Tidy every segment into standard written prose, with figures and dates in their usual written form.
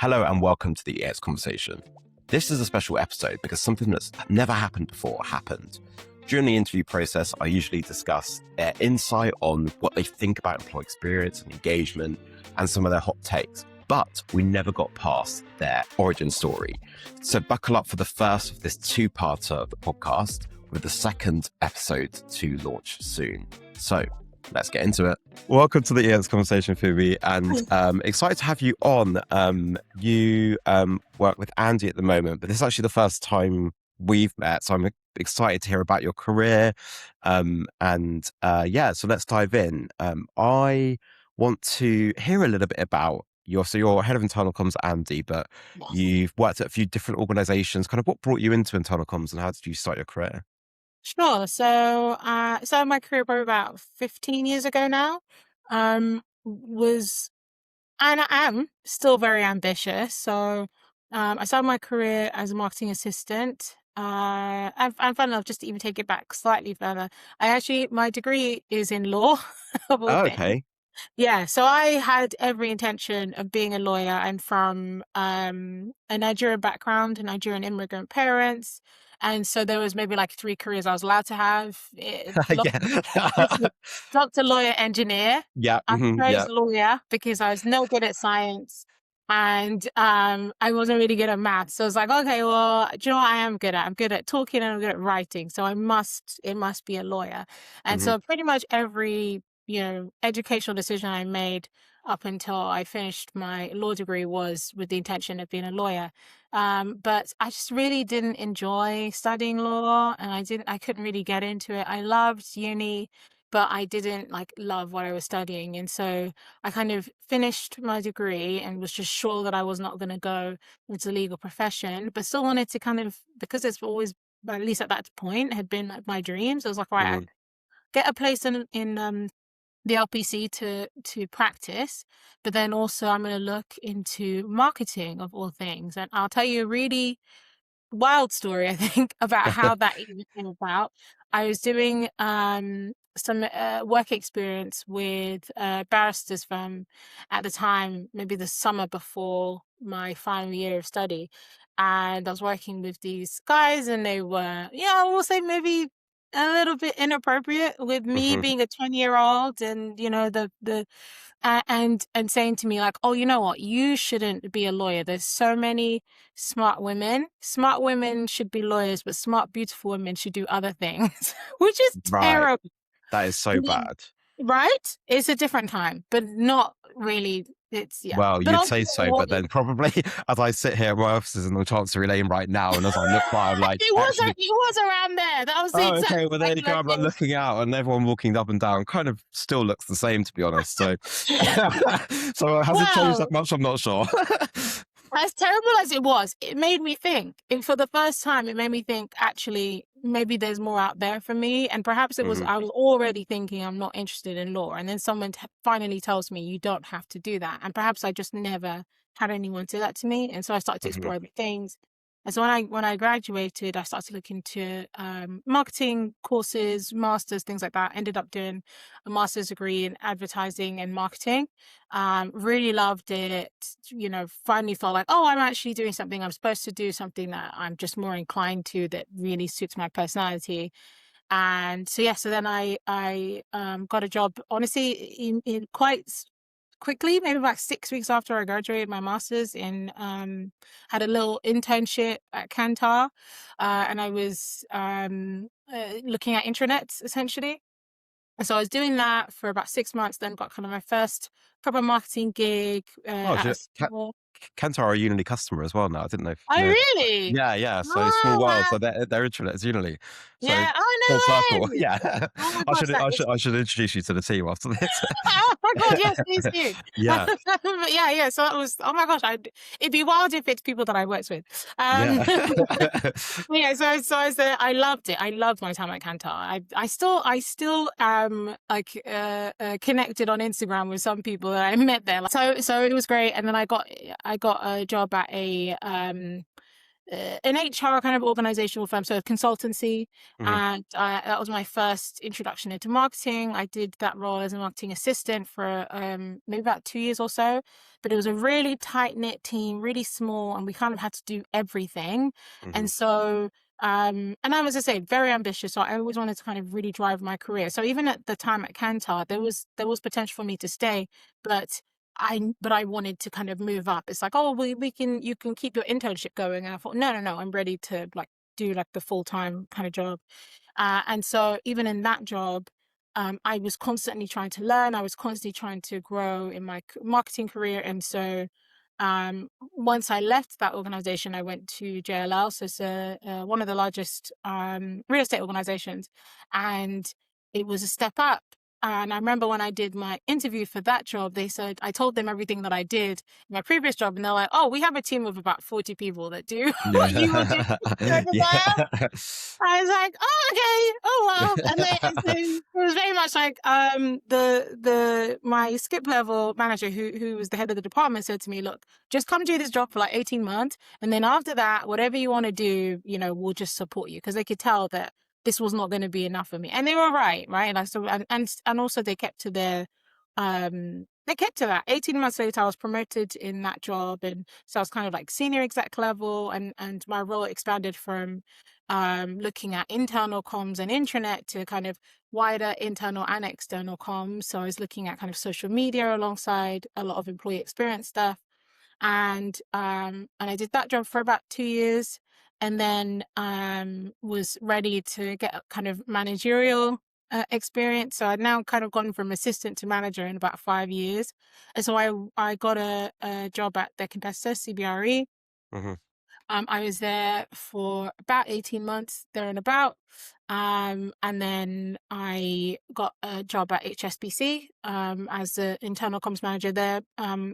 Hello and welcome to the EX Conversation. This is a special episode because something that's never happened before happened. During the interview process, I usually discuss their insight on what they think about employee experience and engagement and some of their hot takes, but we never got past their origin story. So buckle up for the first of this two-parter of the podcast with the second episode to launch soon. So let's get into it. Welcome to the EX Conversation, Funmi, and excited to have you on. You work with Andy at the moment, but this is actually the first time we've met, so I'm excited to hear about your career. So let's dive in. I want to hear a little bit about you're head of internal comms at Andy, but you've worked at a few different organizations. Kind of what brought you into internal comms and how did you start your career? Sure. So, started my career probably about 15 years ago now. And I am still very ambitious. So, I started my career as a marketing assistant. I'm fun enough just to even take it back slightly further. My degree is in law, of all Oh, things. okay. Yeah, so I had every intention of being a lawyer. I'm from a Nigerian background, Nigerian immigrant parents. And so there was maybe like 3 careers I was allowed to have. Yeah. Doctor, lawyer, engineer. Yeah. I chose Yeah. lawyer because I was no good at science and I wasn't really good at math. So I was like, okay, well, do you know what I am good at? I'm good at talking and I'm good at writing. So it must be a lawyer. And so pretty much every educational decision I made up until I finished my law degree was with the intention of being a lawyer. But I just really didn't enjoy studying law and I couldn't really get into it. I loved uni, but I didn't love what I was studying. And so I kind of finished my degree and was just sure that I was not going to go into the legal profession, but still wanted to kind of, because it's always, at least at that point, had been like my dreams. I was like, right, I get a place in the LPC to practice, but then also I'm going to look into marketing of all things. And I'll tell you a really wild story, I think, about how that even came about. I was doing some work experience with a barrister's firm at the time, maybe the summer before my final year of study. And I was working with these guys and they were, I will say maybe a little bit inappropriate with me being a 20-year-old and, and saying to me like, oh, you know what, you shouldn't be a lawyer. There's so many smart women. Smart women should be lawyers, but smart, beautiful women should do other things, which is Right. terrible. That is so bad. Right? It's a different time, but not really. It's Well, But you'd say so, but then probably as I sit here, my office is in the Chancery Lane right now, and as I look by, I'm like, it was around there. That was the oh, exact okay. Well, there you go. I'm like looking out, and everyone walking up and down kind of still looks the same, to be honest. So, so has it changed that much? I'm not sure. As terrible as it was, it made me think. For the first time, it made me think, actually, maybe there's more out there for me. And perhaps it was, I was already thinking I'm not interested in law. And then someone finally tells me you don't have to do that. And perhaps I just never had anyone say that to me. And so I started to explore other things. And so when I graduated, I started to look into marketing courses, masters, things like that. Ended up doing a master's degree in advertising and marketing. Really loved it. Finally felt like, oh, I'm actually doing something I'm supposed to do, something that I'm just more inclined to, that really suits my personality. And so then I got a job, honestly, in quite quickly, maybe about 6 weeks after I graduated my master's, had a little internship at Kantar, and I was looking at intranets essentially. And so I was doing that for about 6 months, then got kind of my first proper marketing gig. Kantar are a Unity customer as well now. I didn't know. Oh, really? Yeah. So small world. So they're intranets Unity. So yeah. Oh, full no circle. way. Yeah. Oh my gosh, I should introduce you to the team after this. oh my god, yes, please do. Yeah. yeah. So that was, oh my gosh, it'd be wild if it's people that I worked with. Yeah. I loved it. I loved my time at Kantar. I still am connected on Instagram with some people that I met there. So it was great. And then I got a job at an HR kind of organizational firm, so a consultancy. Hmm. And that was my first introduction into marketing. I did that role as a marketing assistant for maybe about 2 years or so. But it was a really tight knit team, really small, and we kind of had to do everything. Hmm. And so, and I was, as I say, very ambitious. So I always wanted to kind of really drive my career. So even at the time at Kantar, there was potential for me to stay, but I wanted to kind of move up. It's like, oh, you can keep your internship going. And I thought, no, no, no, I'm ready to like do like the full-time kind of job. And so even in that job, I was constantly trying to learn. I was constantly trying to grow in my marketing career. And so once I left that organization, I went to JLL. So it's one of the largest real estate organizations. And it was a step up. And I remember when I did my interview for that job, they said, I told them everything that I did in my previous job. And they're like, oh, we have a team of about 40 people that do what you were doing. Yeah. I Yeah. was like, oh, okay, oh well. And then so it was very much like my skip level manager who was the head of the department said to me, look, just come do this job for like 18 months. And then after that, whatever you want to do, we'll just support you. Because they could tell that this was not going to be enough for me. And they were right? Like, so, and also they kept to that. 18 months later, I was promoted in that job. And so I was kind of like senior exec level, and my role expanded from looking at internal comms and intranet to kind of wider internal and external comms. So I was looking at kind of social media alongside a lot of employee experience stuff. And I did that job for about 2 years, and then was ready to get a kind of managerial experience. So I'd now kind of gone from assistant to manager in about 5 years. And so I got a job at their competitor, CBRE. Hmm. I was there for about 18 months, there and about. And then I got a job at HSBC as the internal comms manager there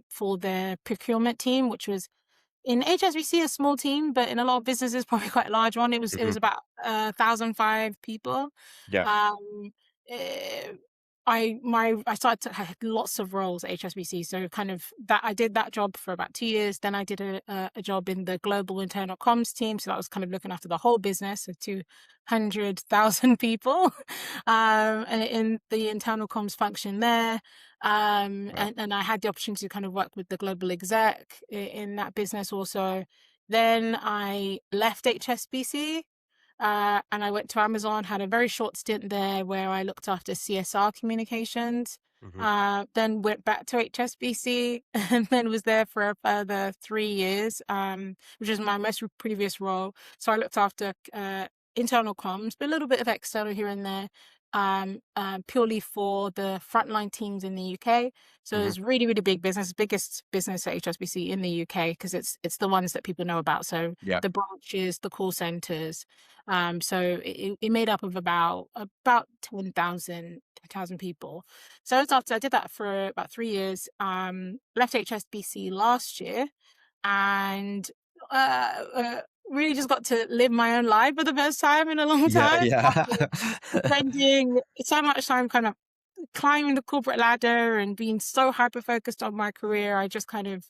for their procurement team, which was in HSBC a small team, but in a lot of businesses probably quite a large one. It was Hmm. about 1,005 people. Yeah. Um, eh, I started to have lots of roles at HSBC. So kind of that I did that job for about 2 years. Then I did a job in the global internal comms team. So that was kind of looking after the whole business, so 200,000 people, and in the internal comms function there. Wow. And I had the opportunity to kind of work with the global exec in that business also. Then I left HSBC and I went to Amazon, had a very short stint there where I looked after CSR communications. Hmm. Then went back to HSBC and then was there for a further 3 years, which is my most previous role. So I looked after internal comms, but a little bit of external here and there, purely for the frontline teams in the UK. So Hmm. it's really, really big business, biggest business at HSBC in the UK, because it's the ones that people know about. So Yeah. the branches, the call centers. So it made up of about 10,000 people. So I did that for about 3 years. Left HSBC last year, and really just got to live my own life for the first time in a long Yeah. time. Yeah. After spending so much time kind of climbing the corporate ladder and being so hyper focused on my career, I just kind of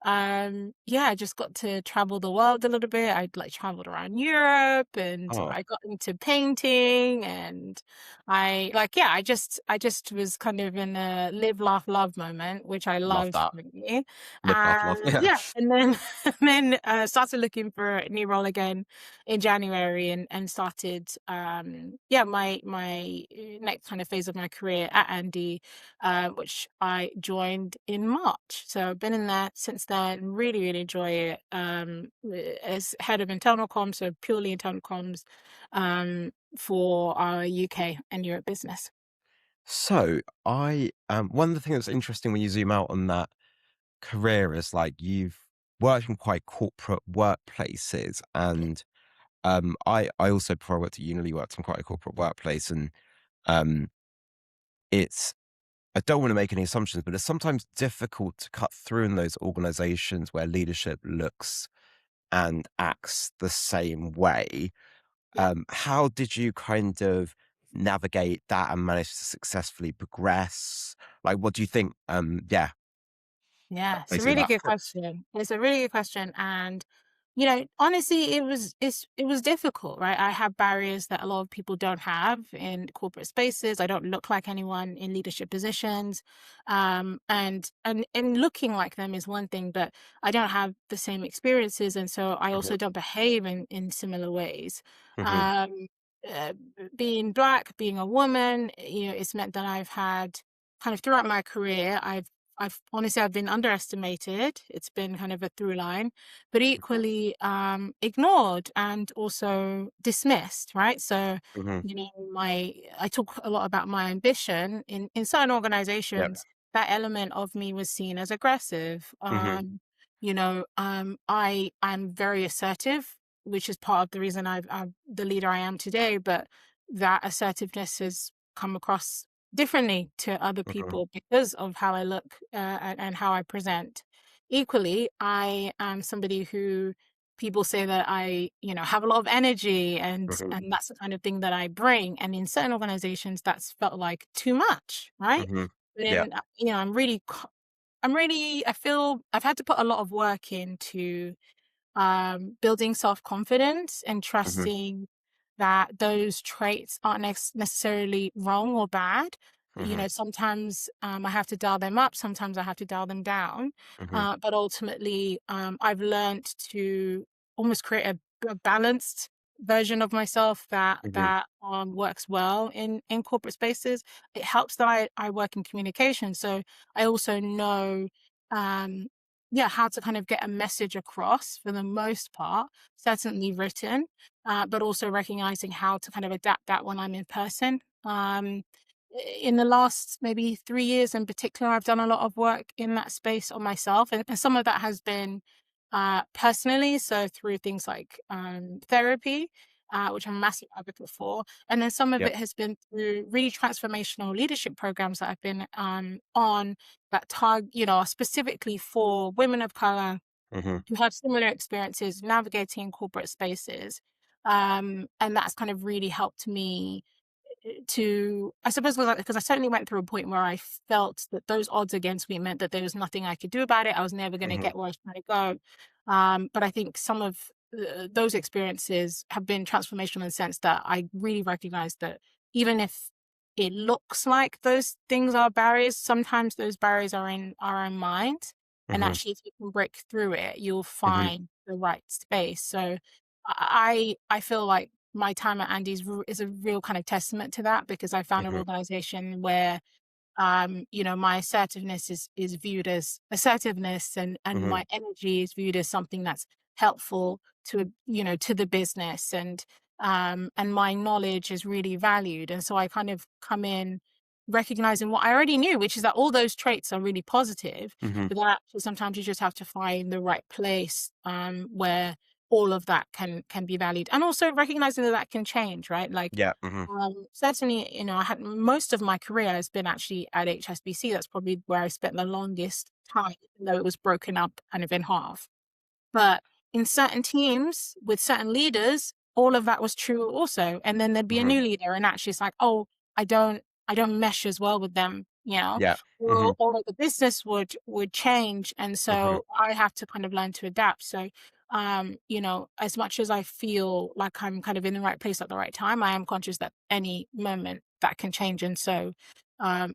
I just got to travel the world a little bit. I'd like traveled around Europe, and Oh, I got into painting, and I just was kind of in a live, laugh, love moment, which I love loved that. really. Live, laugh, love. Yeah. And then started looking for a new role again in January, and started my next kind of phase of my career at Andy, which I joined in March. So I've been in there since then. Really, really enjoy it. As head of internal comms, so purely internal comms, for our UK and Europe business. So one of the things that's interesting when you zoom out on that career is like you've worked in quite corporate workplaces, and I also, before I worked at uni, worked in quite a corporate workplace, and um it's I don't want to make any assumptions, but it's sometimes difficult to cut through in those organizations where leadership looks and acts the same way. Yeah. How did you kind of navigate that and manage to successfully progress? Like, what do you think? Yeah, Yeah, it's a basically really that. good question. It's a really good question. And Honestly, it was difficult, right? I have barriers that a lot of people don't have in corporate spaces. I don't look like anyone in leadership positions. And looking like them is one thing, but I don't have the same experiences, and so I Mhm, also don't behave in similar ways. mhm, Um, uh, Being Black, being a woman, it's meant that I've had kind of throughout my career, I've honestly I've been underestimated. It's been kind of a through line, but mhm, equally ignored and also dismissed, right? So, mhm. my I talk a lot about my ambition in certain Yep. organizations. That element of me was seen as aggressive. Mhm, I'm very assertive, which is part of the reason I'm the leader I am today. But that assertiveness has come across differently to other mhm, people because of how I look and how I present. Equally, I am somebody who people say that I have a lot of energy, and mhm, that's the kind of thing that I bring. And in certain organizations, that's felt like too much, right? mhm. But Yeah. then, I feel I've had to put a lot of work into building self-confidence and Mhm, trusting that those traits aren't necessarily wrong or bad. mhm, Sometimes I have to dial them up, sometimes I have to dial them down. mhm, But ultimately, I've learned to almost create a balanced version of myself mhm, that works well in corporate spaces. It helps that I work in communication, so I also know um, yeah, how to kind of get a message across for the most part, certainly written, but also recognizing how to kind of adapt that when I'm in person. In the last maybe 3 years in particular, I've done a lot of work in that space on myself, and some of that has been personally, so through things like therapy, which I'm a massive advocate for, and then some of yep. it has been through really transformational leadership programs that I've been on that are specifically for women of color Mhm, who have similar experiences navigating corporate spaces. And that's kind of really helped me to, I suppose, because I certainly went through a point where I felt that those odds against me meant that there was nothing I could do about it. I was never going to mhm, get where I was trying to go. But I think some of those experiences have been transformational in the sense that I really recognize that even if it looks like those things are barriers, sometimes those barriers are in our own mind. And mhm, actually, if you can break through it, you'll mhm. find the right space. So I feel like my time at Andy's is a real kind of testament to that, because I found an Mhm, organization where my assertiveness is viewed as assertiveness, and mhm, my energy is viewed as something that's helpful to the business, and my knowledge is really valued. And so I kind of come in recognizing what I already knew, which is that all those traits are really positive, mhm. but that actually sometimes you just have to find the right place where all of that can be valued, and also recognizing that can change, right? Like, Yeah. Mhm, certainly, I had most of my career has been actually at HSBC. That's probably where I spent the longest time, even though it was broken up kind of in half. But in certain teams with certain leaders, all of that was true also. And then there'd be a mhm. new leader, and actually it's like, oh, I don't mesh as well with them, Yeah. or Mhm, the business would change. And mhm, so I have to kind of learn to adapt. So as much as I feel like I'm kind of in the right place at the right time, I am conscious that any moment that can change. And so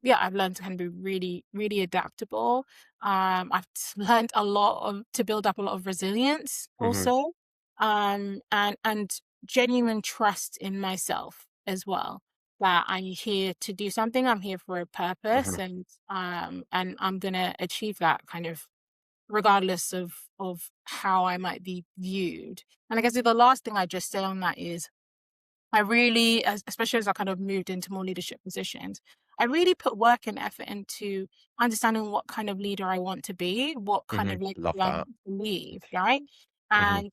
yeah, I've learned to kind of be really, really adaptable. I've learned a lot to build up a lot of resilience mhm, also, and genuine trust in myself as well. That I'm here to do something. I'm here for a purpose, mhm, and I'm gonna achieve that kind of regardless of how I might be viewed. And I guess the last thing I just say on that is I really, especially as I kind of moved into more leadership positions, I really put work and effort into understanding what kind of leader I want to be, what kind mhm. of legacy Love I that. want to leave, right? Mhm,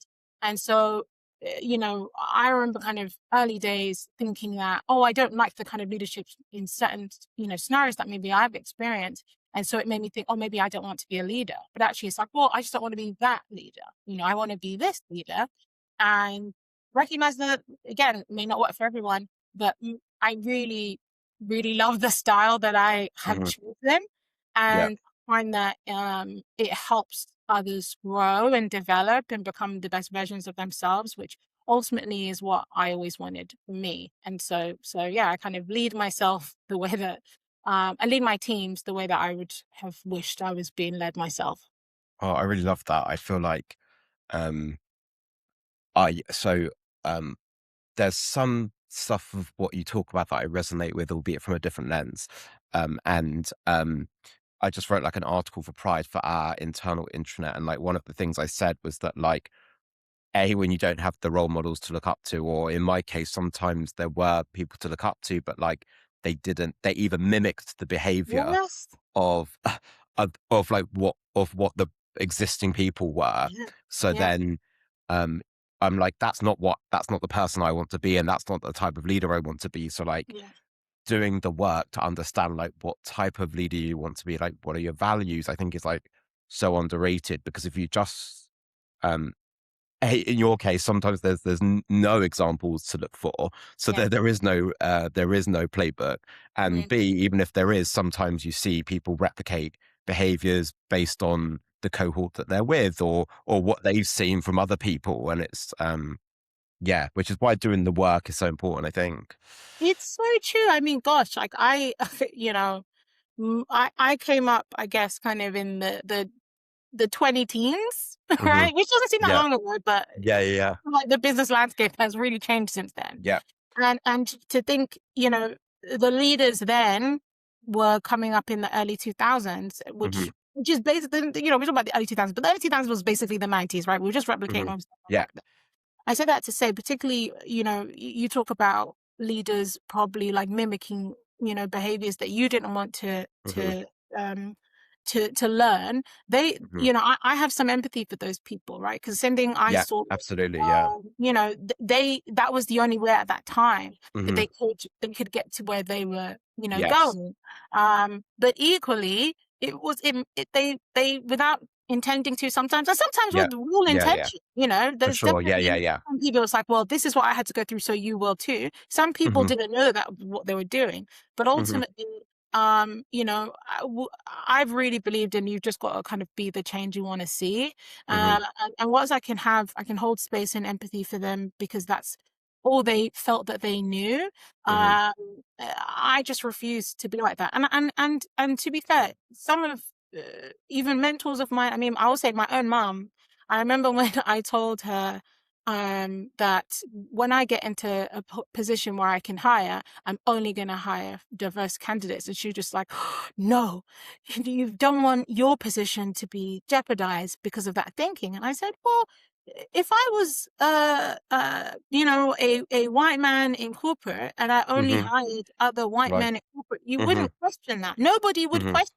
And so, I remember kind of early days thinking that, oh, I don't like the kind of leadership in certain, scenarios that maybe I've experienced. And so it made me think, oh, maybe I don't want to be a leader. But actually, it's like, well, I just don't want to be that leader. I want to be this leader. And recognize that, again, it may not work for everyone, but I really, really love the style that I have mhm. chosen, Yeah. and find that it helps others grow and develop and become the best versions of themselves, which ultimately is what I always wanted for me. And so yeah, I kind of lead myself the way that I lead my teams the way that I would have wished I was being led myself. Oh, I really love that. I feel like, um, I, so, um, there's some stuff of what you talk about that I resonate with, albeit from a different lens. I just wrote like an article for Pride for our internal intranet. And like one of the things I said was that like, when you don't have the role models to look up to, or in my case, sometimes there were people to look up to, but like they either mimicked the behavior Yes. of, of like what the existing people were. Yeah. So Yeah. then, um, I'm like, that's not the person I want to be. And that's not the type of leader I want to be. So like Yeah. doing the work to understand like what type of leader you want to be, like, what are your values, I think is like so underrated, because if you just, um, in your case, sometimes there's no examples to look for, so Yeah. there is no playbook. And Mm. B, even if there is, sometimes you see people replicate behaviors based on the cohort that they're with, or what they've seen from other people, and it's yeah, which is why doing the work is so important, I think. It's so true. I mean, gosh, like I, you know, I came up, I guess, kind of in the 20 teens, Hmm. right? Which doesn't seem that Yeah, long ago, but yeah, yeah, yeah, like the business landscape has really changed since then. yeah. And to think, the leaders then were coming up in the early 2000s, Hmm. which is basically, we're talking about the early 2000s, but the early 2000s was basically the 90s, right? We were just replicating Hmm. what was going on Yeah. back then. I said that to say, particularly, you talk about leaders probably like mimicking, behaviors that you didn't want Hmm. um, to learn. They, Hmm. I have some empathy for those people, right? Because same thing I Yeah, saw, absolutely. Yeah. that was the only way at that time that Hmm. they could get to where they were, Yes. going. But equally, they without intending to sometimes, and sometimes Yeah. with real Yeah. Yeah. intention. For There's sure. Yeah. Yeah. definitely Yeah. some people, it's like, well, this is what I had to go through, so you will too. Some people Hmm. didn't know that was what they were doing, but Hmm. ultimately, I've really believed in, you've just got to kind of be the change you want to see. Hmm. And once I can hold space and empathy for them because that's all they felt that they knew. Hmm. Um, I just refuse to be like that. And to be fair, some of even mentors of mine, I mean, I will say my own mom. I remember when I told her that when I get into a position where I can hire, I'm only going to hire diverse candidates. And she was just like, no, you don't want your position to be jeopardized because of that thinking. And I said, well, if I was, a white man in corporate and I only Hmm. hired other white Right. men in corporate, you Hmm. wouldn't question that. Nobody would Hmm. question.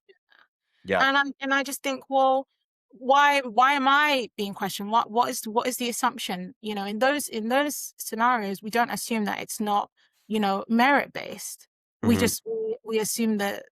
Yeah. And I just think, well, why am I being questioned? What is the assumption? In those scenarios, we don't assume that it's not, merit based. Hmm. We assume that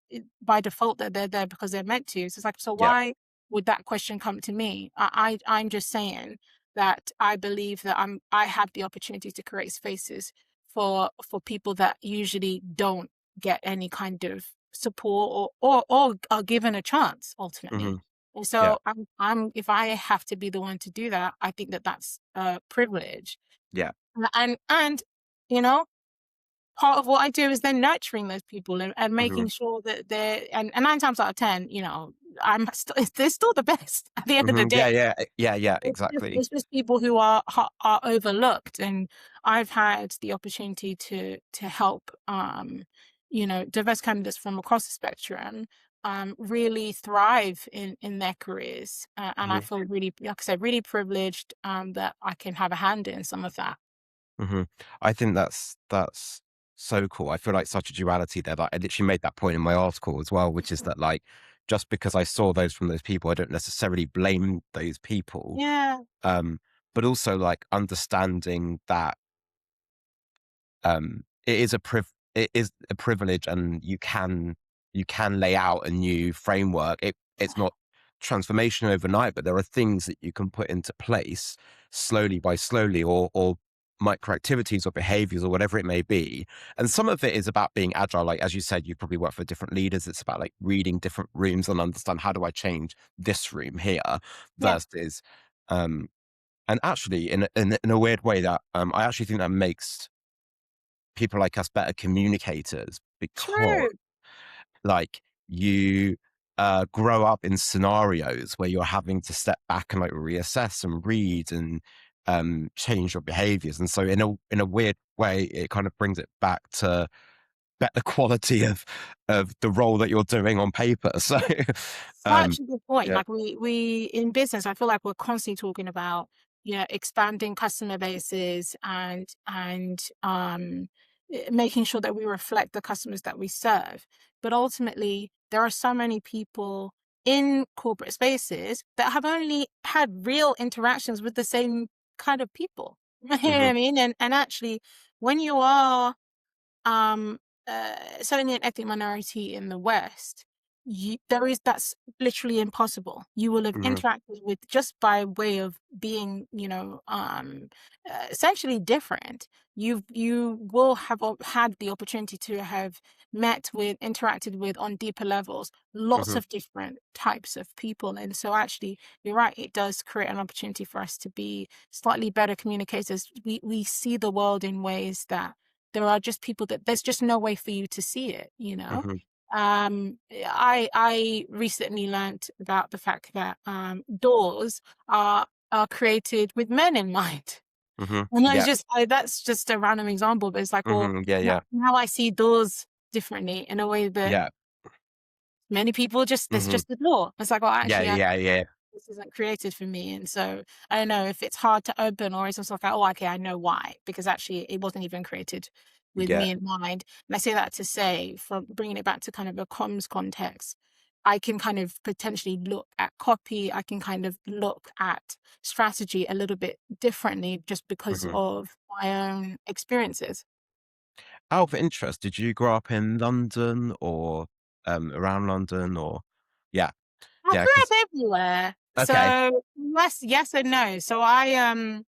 by default that they're there because they're meant to. So it's like, so Yeah. why would that question come to me? I'm just saying that I believe that I have the opportunity to create spaces for people that usually don't get any kind of support or are given a chance ultimately. Hmm. And Yeah. so I'm if I have to be the one to do that, I think that that's a privilege. Yeah. And you know, part of what I do is then nurturing those people and Hmm. making sure that and 9 times out of 10, they're still the best at the end of the Hmm. day. Yeah. Yeah. Yeah. Yeah. It's just, Exactly. it's just people who are overlooked, and I've had the opportunity to help, diverse candidates from across the spectrum, really thrive in their careers, and I Hmm. feel really, like I said, really privileged, that I can have a hand in some of that. Hmm. I think that's so cool. I feel like such a duality there. Like I literally made that point in my article as well, which is that like just because I saw those from those people, I don't necessarily blame those people. Yeah, Um, but also like understanding that it is a privilege, and you can lay out a new framework. It's not transformation overnight, but there are things that you can put into place slowly by slowly, or micro activities or behaviors or whatever it may be. And some of it is about being agile. Like, as you said, you probably work for different leaders. It's about like reading different rooms and understand, how do I change this room here Yeah, versus, and actually in a weird way that, I actually think that makes people like us better communicators, because true. like you grow up in scenarios where you're having to step back and like reassess and read and change your behaviors. And so in a weird way, it kind of brings it back to better quality of the role that you're doing on paper. So Such a good point. yeah. Like we in business, I feel like we're constantly talking about, expanding customer bases and making sure that we reflect the customers that we serve. But ultimately, there are so many people in corporate spaces that have only had real interactions with the same kind of people. You know what Hmm. I mean? And actually, when you are um certainly an ethnic minority in the West, that's literally impossible. You will have Hmm. interacted with, just by way of being, essentially different. You will have had the opportunity to have met with, interacted with on deeper levels, lots Hmm. of different types of people. And so actually, you're right, it does create an opportunity for us to be slightly better communicators. We see the world in ways that there are just people that there's just no way for you to see it, you know? Hmm. I recently learned about the fact that doors are created with men in mind. Hmm. And Yeah. that's just a random example, but it's like, well, Hmm. Yeah. Yeah. now I see doors differently in a way that Yeah. many people just, there's Hmm. just the door. It's like, well, Yeah. actually, Yeah. Yeah. this isn't created for me. And so I don't know if it's hard to open, or it's just like, oh, okay, I know why, because actually it wasn't even created with Yeah. me in mind. And I say that to say, from bringing it back to kind of a comms context, I can kind of potentially look at copy, I can kind of look at strategy a little bit differently just because Hmm. of my own experiences. Out of interest, did you grow up in London or around London or? Yeah, I yeah, grew because up everywhere. okay, So yes and no. So I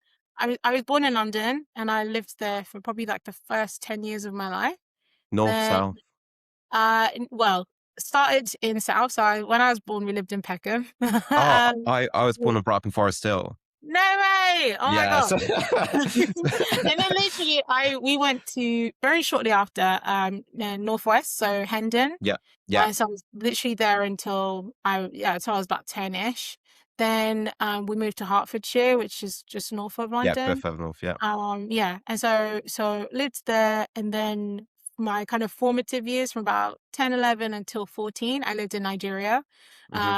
was born in London, and I lived there for probably like the first 10 years of my life. north, Then south. well, started in South. So when I was born, we lived in Peckham. Oh, um, I was born and brought up in Forest Hill. no way! Oh my Yeah, god! so And then literally, we went to, very shortly after, Northwest, so Hendon. yeah, yeah, So I was literally there until so I was about 10-ish. Then we moved to Hertfordshire, which is just north of yeah, London. both of north. Yeah. Yeah, and so lived there, and then my kind of formative years from about 10, 11 until 14, I lived in Nigeria. Hmm.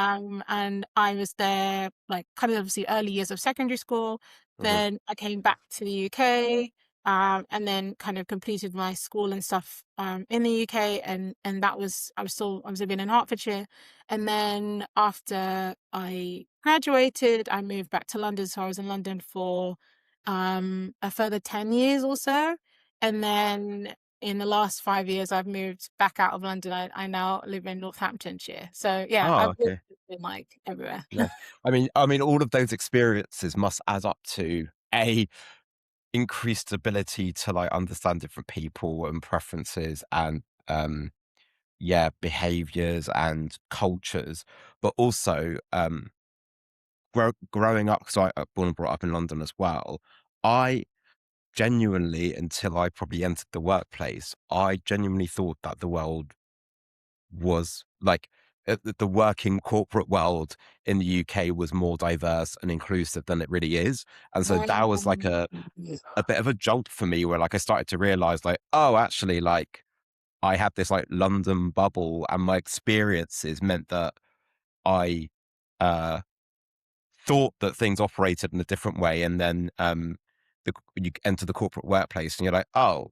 And I was there like kind of obviously early years of secondary school. Hmm. Then I came back to the UK, and then kind of completed my school and stuff in the UK, and that was, I was living in Hertfordshire. And then after I graduated, I moved back to London, so I was in London for a further 10 years or so. And then in the last 5 years, I've moved back out of London. I now live in Northamptonshire. So yeah, Oh, I've lived okay, in like everywhere. nice. I mean, all of those experiences must add up to a increased ability to like understand different people and preferences and yeah, behaviors and cultures, but also growing up, because I born and brought up in London as well. I genuinely, until I probably entered the workplace, I genuinely thought that the world was like, the working corporate world in the UK was more diverse and inclusive than it really is. And so that was like a bit of a jolt for me, where like I started to realize like, oh, actually, like I had this like London bubble, and my experiences meant that I uh thought that things operated in a different way. And then you enter the corporate workplace and you're like, oh,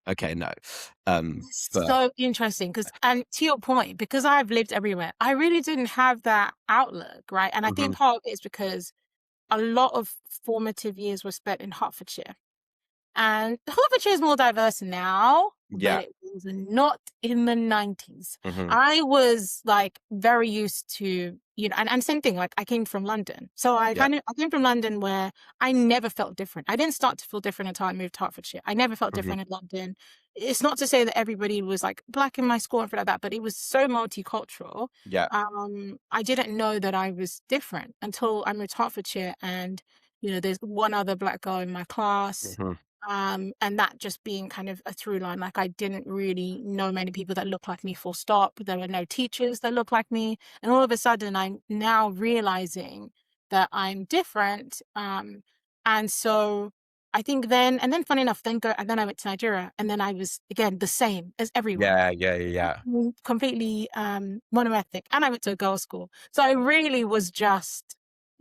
okay, no. But So interesting, because, and to your point, because I've lived everywhere, I really didn't have that outlook, right? And I mhm, think part of it is because a lot of formative years were spent in Hertfordshire. And Hertfordshire is more diverse now, but Yeah. it was not in the 90s. Hmm. I was like very used to, and same thing, like I came from London. So I Yeah. came from London where I never felt different. I didn't start to feel different until I moved to Hertfordshire. I never felt Hmm. different in London. It's not to say that everybody was like black in my school and stuff like that, but it was so multicultural. Yeah. I didn't know that I was different until I moved to Hertfordshire, and there's one other black girl in my class. Hmm. And that just being kind of a through line. Like I didn't really know many people that looked like me, full stop. There were no teachers that looked like me. And all of a sudden I'm now realizing that I'm different. And so I think then funny enough, and then I went to Nigeria, and then I was again the same as everyone. Yeah. Yeah. Yeah. Completely monoethnic, and I went to a girls' school. So I really was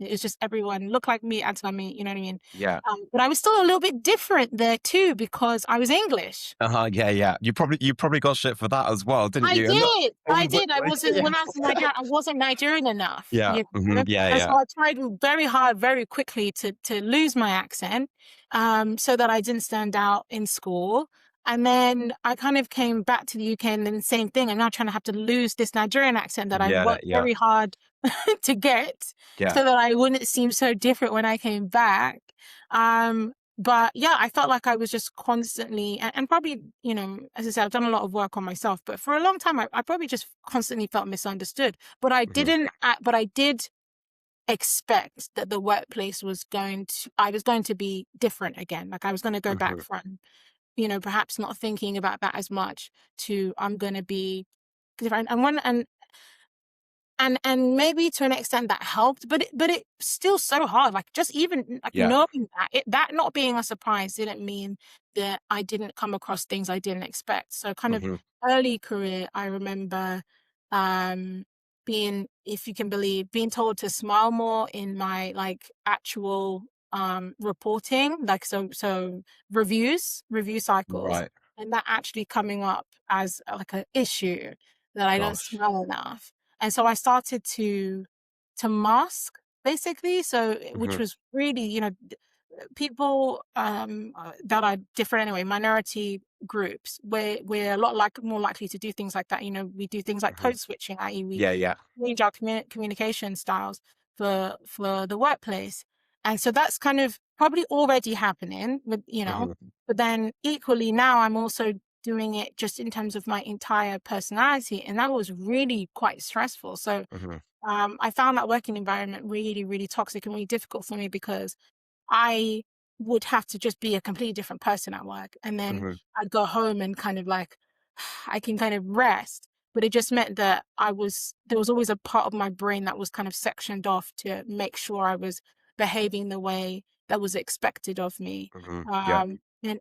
it's just everyone looked like me, acted like me, you know what I mean? Yeah. But I was still a little bit different there too because I was English. Yeah. Yeah. You probably got shit for that as well, didn't I you? And did. I that, did. I wasn't when I was in Nigeria. I wasn't Nigerian enough. yeah. Hmm. Yeah. And so Yeah. I tried very hard, very quickly to lose my accent, so that I didn't stand out in school. And then I kind of came back to the UK, and then the same thing. I'm now trying to have to lose this Nigerian accent that I Yeah. worked Yeah. very hard to get, Yeah. so that I wouldn't seem so different when I came back. But yeah, I felt like I was just constantly, and probably, as I said, I've done a lot of work on myself, but for a long time, I probably just constantly felt misunderstood. But I Hmm. didn't, but I did expect that the workplace I was going to be different again. Like I was going to go back Hmm. from, perhaps not thinking about that as much to I'm going to be different. And maybe to an extent that helped, but it's still so hard. Like just even like Yeah. knowing that not being a surprise didn't mean that I didn't come across things I didn't expect. So kind of Hmm. early career, I remember being, if you can believe, being told to smile more in my like actual reporting, like so review cycles, Right. and that actually coming up as like an issue that I don't Gosh. smile enough. And so I started to mask basically. So which Hmm. was really, people that are different anyway, minority groups, we're a lot more likely to do things like that. We do things like Hmm. code switching, i.e. we Yeah. Yeah. change our communication styles for the workplace. And so that's kind of probably already happening with, Hmm. but then equally now I'm also doing it just in terms of my entire personality. And that was really quite stressful. So Hmm. I found that working environment really, really toxic and really difficult for me because I would have to just be a completely different person at work. And then Hmm. I'd go home and kind of like, I can kind of rest. But it just meant that there was always a part of my brain that was kind of sectioned off to make sure I was behaving the way that was expected of me. Hmm. Yeah.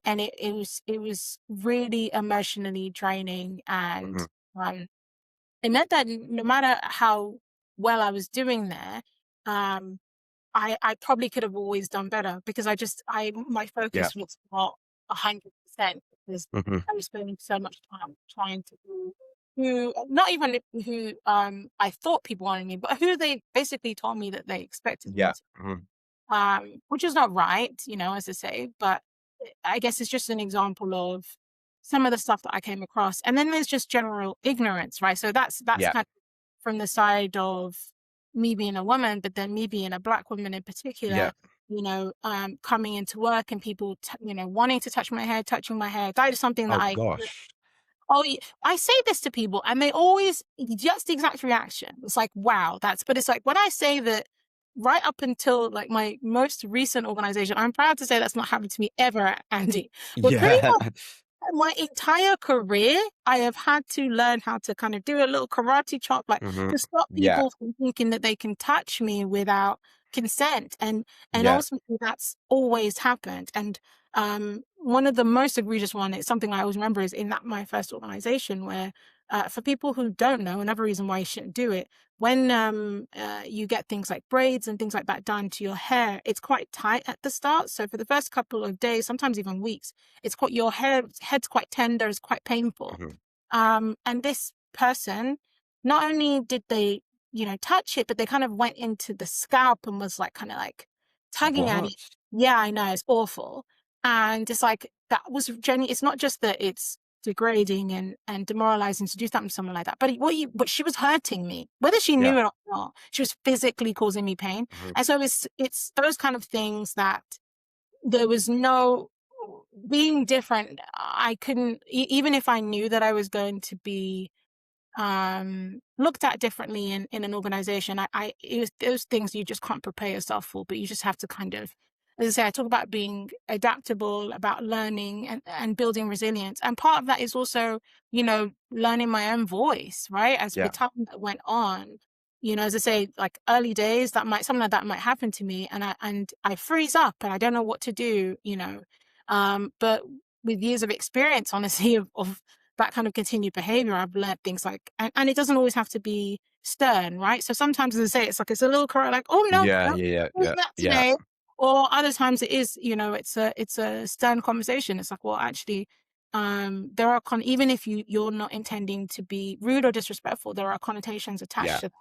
And it was really emotionally draining. And Hmm. um, it meant that no matter how well I was doing there, um, I probably could have always done better because my Yeah. focus was not 100% because Hmm. I was spending so much time trying to do who, not even who I thought people wanted me, but who they basically told me that they expected me Yeah. to. Hmm. Which is not right, as I say, but I guess it's just an example of some of the stuff that I came across. And then there's just general ignorance, right? So that's Yeah. kind of from the side of me being a woman, but then me being a black woman in Yeah. particular, coming into work and people, wanting to touch my hair, touching my hair. That is something that Oh I gosh. Oh, I say this to people and they always, just the exact reaction. It's like, wow, but it's like when I say that right up until like my most recent organization, I'm proud to say that's not happened to me ever, Andy. But pretty Yeah. much my entire career, I have had to learn how to kind of do a little karate chop, like Hmm. to stop Yeah. people from thinking that they can touch me without consent. And Yeah. ultimately that's always happened. And one of the most egregious one, it's something I always remember, is in my first organization where for people who don't know, another reason why you shouldn't do it, when you get things like braids and things like that done to your hair, it's quite tight at the start. So for the first couple of days, sometimes even weeks, it's quite, your head's quite tender, it's quite painful. Hmm. And this person, not only did they, touch it, but they kind of went into the scalp and was like kind of like tugging at it. What? Yeah, I know, it's awful. And it's like, that was genuinely, it's not just that it's degrading and demoralizing to do something to someone like that. But she was hurting me, whether she Yeah. knew it or not. She was physically causing me pain. Mhm. And so it's those kind of things that there was no being different. I couldn't, even if I knew that I was going to be looked at differently in an organization. It was those things you just can't prepare yourself for, but you just have to kind of, as I say, I talk about being adaptable, about learning and building resilience. And part of that is also, learning my own voice, right? As Yeah. with time that went on, as I say, like early days, something like that might happen to me, and I freeze up and I don't know what to do, but with years of experience, honestly, of that kind of continued behavior, I've learned things like, and it doesn't always have to be stern, right? So sometimes, as I say, it's a little correct, like, oh no, Yeah. no, Yeah. do Yeah. that Yeah. today. Or other times it is, it's a stern conversation. It's like, well, actually, there are even if you're not intending to be rude or disrespectful, there are connotations attached Yeah. to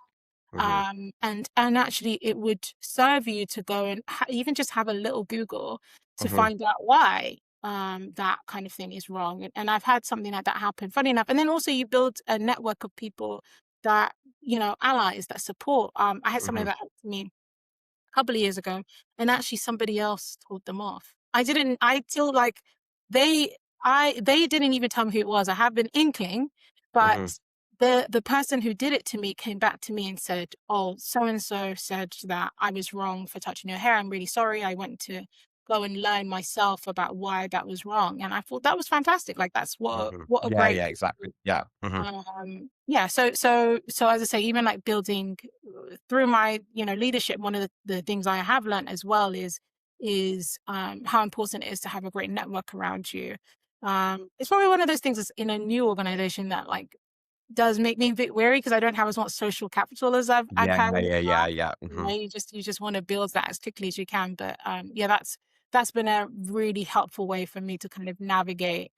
Hmm. and actually it would serve you to go and even just have a little Google to Hmm. find out why that kind of thing is wrong. And I've had something like that happen, funny enough. And then also you build a network of people that, allies that support. I had something Hmm. that happened to me couple of years ago, and actually somebody else told them off. I feel like they they didn't even tell me who it was. I have an inkling, Hmm. but the person who did it to me came back to me and said, "Oh, so and so said that I was wrong for touching your hair. I'm really sorry. I went to go and learn myself about why that was wrong." And I thought that was fantastic. Like that's Hmm. what a Yeah. great Yeah. Exactly. Yeah. Hmm. yeah, so as I say, even like building through my leadership, one of the things I have learned as well is how important it is to have a great network around you. It's probably one of those things that's in a new organization that like does make me a bit wary because I don't have as much social capital as I've Yeah. had in the Yeah. Yeah. past. Yeah. Hmm. You just want to build that as quickly as you can. But yeah, that's been a really helpful way for me to kind of navigate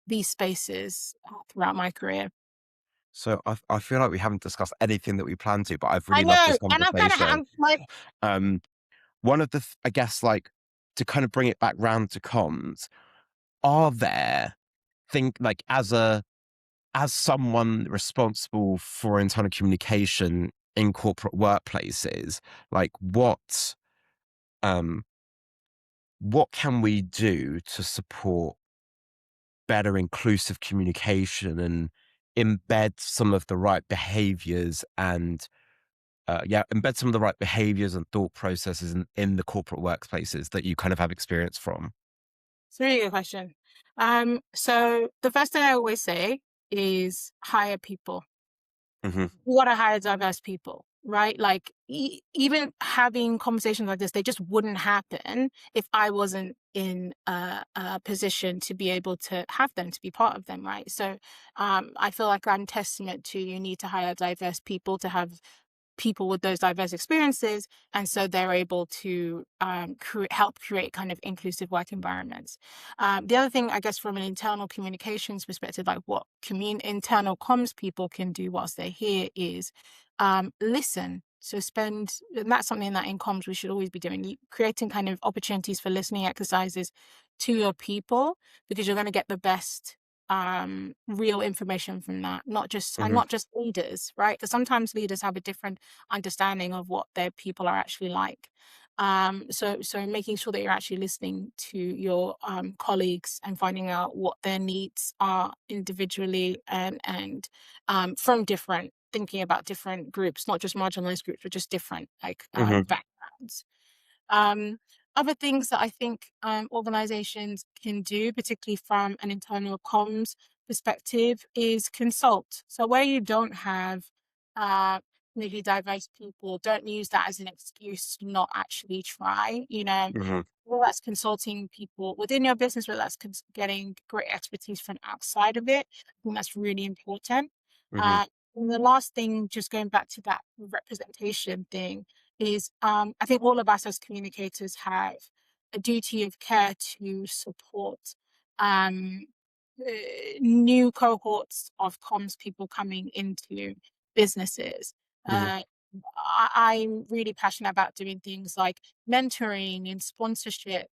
these spaces throughout my career. So I feel like we haven't discussed anything that we planned to, but I've I really loved know, this and conversation. I'm like, Um, one of the, I guess, like to kind of bring it back round to comms, are there like as someone responsible for internal communication in corporate workplaces, like um what can we do to support better inclusive communication and embed some of the right behaviors and embed some of the right behaviors and thought processes in the corporate workplaces that you kind of have experience from. it's a really good question. So the first thing I always say is hire people. Hmm. You got to hire diverse people, right? Like even having conversations like this, they just wouldn't happen if I wasn't in a position to be able to have them, to be part of them, right? So I feel like I'm testament to you need to hire diverse people to have people with those diverse experiences, and so they're able to help create kind of inclusive work environments. The other thing, I guess, from an internal communications perspective, like what internal comms people can do whilst they're here is listen. So and that's something that in comms we should always be doing, creating kind of opportunities for listening exercises to your people, because you're going to get the best real information from that, Hmm. not just leaders, right? Because sometimes leaders have a different understanding of what their people are actually like. So making sure that you're actually listening to your colleagues and finding out what their needs are individually, and from different thinking about different groups, not just marginalized groups, but just different like Hmm. backgrounds. Um, Other things that I think organizations can do, particularly from an internal comms perspective, is consult. So where you don't have uh, maybe diverse people, don't use that as an excuse to not actually try. Hmm. Whether that's consulting people within your business, whether that's getting great expertise from outside of it. I think that's really important. Hmm. Uh, and the last thing, just going back to that representation thing, is I think all of us as communicators have a duty of care to support um, uh, new cohorts of comms people coming into businesses. Hmm. Uh, I'm really passionate about doing things like mentoring and sponsorship,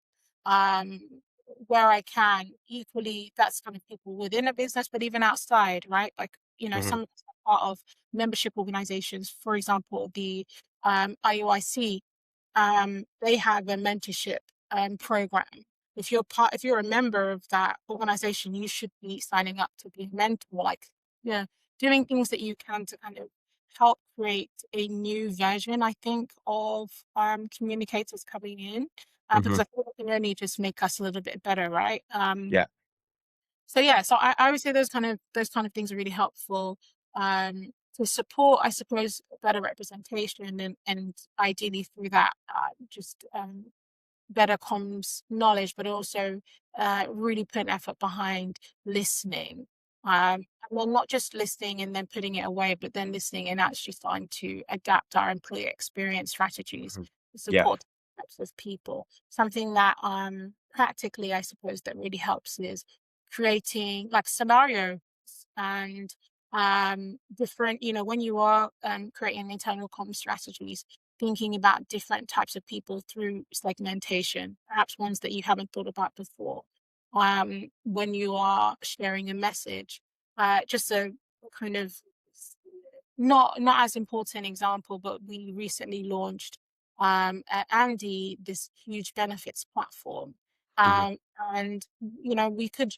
um, where I can. Equally, that's kind of people within a business, but even outside, right? Like, Hmm. some of us are part of membership organizations. For example, the IOIC, they have a mentorship program. If you're a member of that organization, you should be signing up to be a mentor, like, yeah, doing things that you can to kind of help create a new version, I think, of communicators coming in, Hmm. because I think it can only just make us a little bit better, right? Yeah. So yeah, so I would say those kind of things are really helpful to support, I suppose, better representation, and ideally through that, just better comms knowledge, but also really put an effort behind listening. And then not just listening and then putting it away, but then listening and actually starting to adapt our employee experience strategies Hmm. to Yeah. support types of people. Something that practically, I suppose, that really helps is creating like scenarios and different, when you are creating internal comm strategies, thinking about different types of people through segmentation, perhaps ones that you haven't thought about before. When you are sharing a message, just a kind of not as important example, but we recently launched at Andy this huge benefits platform. Hmm. Um, and we could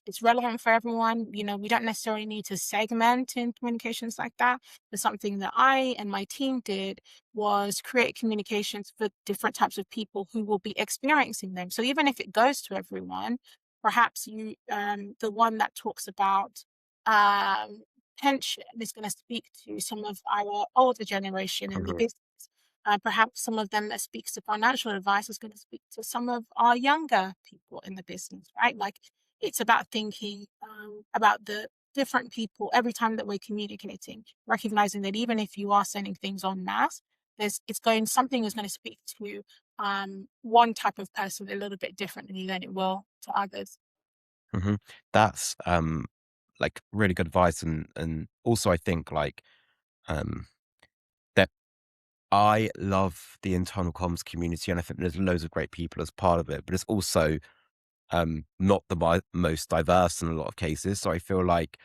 it's relevant for everyone. We don't necessarily need to segment in communications like that. But something that I and my team did was create communications for different types of people who will be experiencing them. So even if it goes to everyone, perhaps the one that talks about um pension is going to speak to some of our older generation in the Hmm. business. Perhaps some of them that speaks to financial advice is going to speak to some of our younger people in the business, right? Like, it's about thinking about the different people every time that we're communicating, recognizing that even if you are sending things en masse, something is going to speak to one type of person a little bit differently than it will to others. Hmm. That's like really good advice, and also I think like um that I love the internal comms community, and I think there's loads of great people as part of it, but it's also not the most diverse in a lot of cases. So I feel like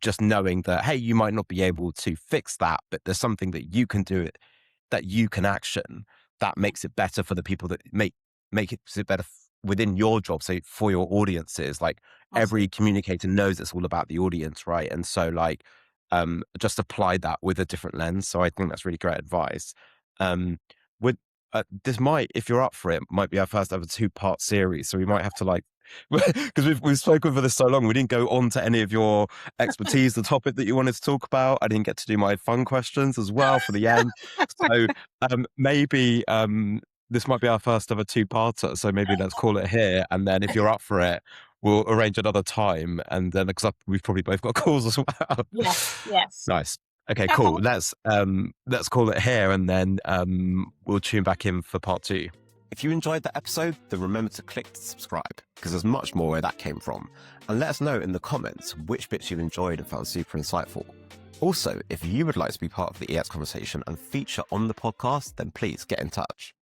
just knowing that, hey, you might not be able to fix that, but there's something that you can do, that you can action, that makes it better for the people that make it better within your job. So for your audiences, like every Absolutely. communicator knows it's all about the audience, right? And so like just apply that with a different lens. So I think that's really great advice. Um, with this might, if you're up for it, might be our first ever 2-part series. So we might have to like, because we've spoken for this so long, we didn't go on to any of your expertise, the topic that you wanted to talk about. I didn't get to do my fun questions as well for the end. So maybe this might be our first ever 2-parter. So maybe let's call it here. And then if you're up for it, we'll arrange another time. And then because we've probably both got calls as well. Yes, yes. Nice. Okay, cool. Let's call it here, and then we'll tune back in for part 2. If you enjoyed the episode, then remember to click to subscribe, because there's much more where that came from. And let us know in the comments which bits you've enjoyed and found super insightful. Also, if you would like to be part of the EX conversation and feature on the podcast, then please get in touch.